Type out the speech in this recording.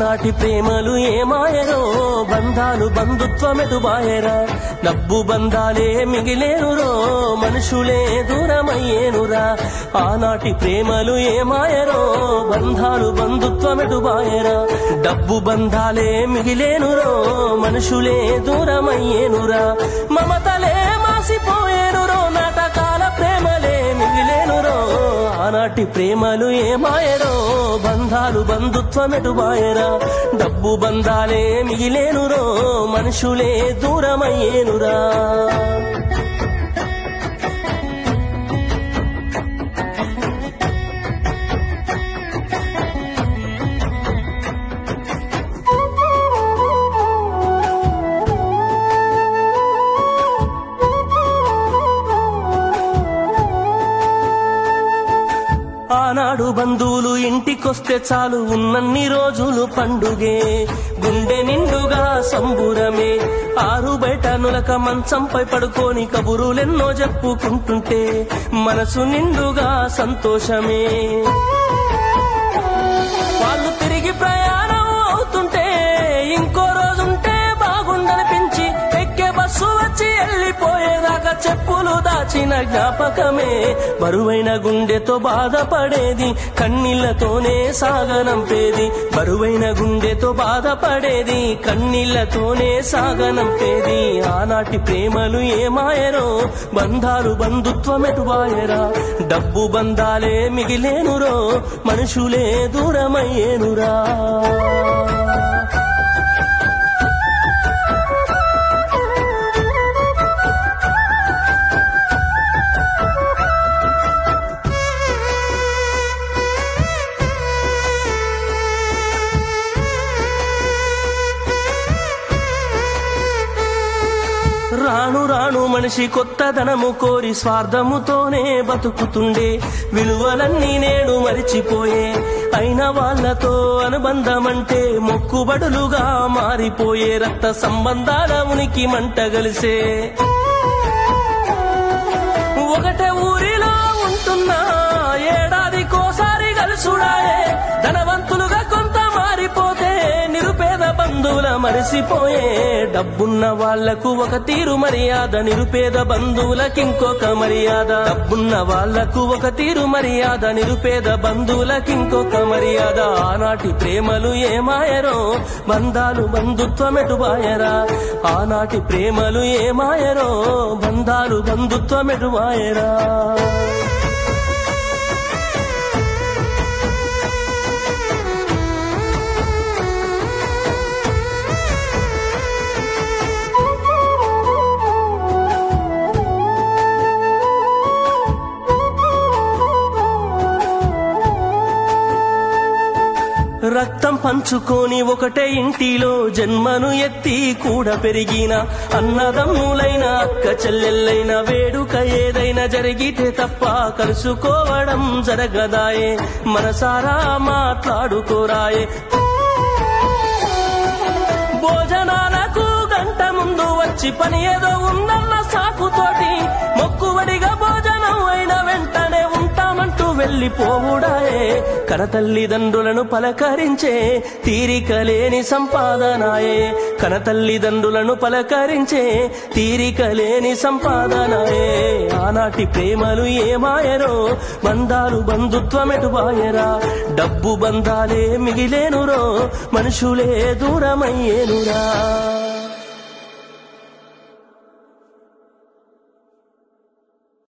ఆనాటి ప్రేమలు ఏమాయరో బంధాలు బంధుత్వమెటుబాయరా డబ్బు బంధాలే మిగిలేనురో మనుషులే దూరమయ్యేనురా ఆనాటి ప్రేమలు ఏమాయరో బంధాలు బంధుత్వమెటుబాయరా డబ్బు బంధాలే మిగిలేనురో మనుషులే దూరమయ్యేనురా మమతలే మాసిపోయేనురో నాటకాల ప్రేమలే మిగిలేనురో ఆనాటి ప్రేమలు ఏమాయరో బంధాలు బంధుత్వమెటుబాయరా డబ్బు బంధాలే మిగిలేనురో మనుషులే దూరమయ్యేనురా ఆనాడు బంధువులు ఇంటికొస్తే చాలు ఉన్నన్ని రోజులు పండుగే గుండె నిండుగా సంబురమే ఆరు బయట నులక మంచంపై పడుకొని కబురులెన్నో చెప్పుకుంటుంటే మనసు నిండుగా సంతోషమే వాళ్ళు తిరిగి ప్రయాణం అవుతుంటే ఇంకో రోజుంటే బాగుండనిపించి ఎక్కే బస్సు వచ్చి వెళ్ళిపోయేదాకా చెప్పులు దాచిన జ్ఞాపకమే బరువైన గుండెతో బాధపడేది కన్నీళ్లతోనే సాగనంపేది బరువైన గుండెతో బాధపడేది కన్నీళ్లతోనే సాగనంపేది ఆనాటి ప్రేమలు ఏమాయరో బంధాలు బంధుత్వమెటుబాయరా డబ్బు బంధాలే మిగిలేనురో మనుషులే దూరమయ్యేనురా రాను రాను మనిషి కొత్తదనము కోరి స్వార్థముతోనే బతుకుతుండే విలువలన్నీ నేడు మరిచిపోయే అయిన వాళ్లతో అనుబంధమంటే మొక్కుబడులుగా మారిపోయే రక్త సంబంధాల ఉనికి మంటగలిసే ఒకటే ఊరిలో ఉంటున్నా ఏడాదికోసారి కలుసుడాయే ధనవంతులుగా కొంత మారిపోతే నిరుపేద బంధువుల మరిసిపోయే డబ్బున్న వాళ్లకు ఒక తీరు మర్యాద నిరుపేద బంధువులకింకొక మర్యాద డబ్బున్న వాళ్లకు ఒక తీరు మర్యాద నిరుపేద బంధువులకింకొక మర్యాద ఆనాటి ప్రేమలు ఏమాయరో బంధాలు బంధుత్వమెటుబాయరా ఆనాటి ప్రేమలు ఏమాయరో బంధాలు బంధుత్వమెటుబాయరా రక్తం పంచుకొని ఒకటే ఇంటిలో జన్మను ఎత్తి కూడా పెరిగిన అన్నదమ్ములైన అక్క చెల్లెళ్ళైన వేడుక ఏదైనా జరిగితే తప్ప కలుసుకోవడం జరగదాయే మనసారా మాట్లాడుకోరాయే భోజనాలకు గంట ముందు వచ్చి పని ఏదో ఉందన్న సాకుతోటి మొక్కుబడిగా భోజనం అయిన వెంటనే ఉంటామంటూ వెళ్లిపోవుడాయే కనతల్లిదండ్రులను పలకరించే తీరిక లేని సంపాదనాయే కనతల్లిదండ్రులను పలకరించే తీరిక లేని సంపాదనాయే ఆనాటి ప్రేమలు ఏమాయరో బంధాలు బంధుత్వమెటుబాయరా డబ్బు బంధాలే మిగిలేనురో మనుషులే దూరమయ్యేనురా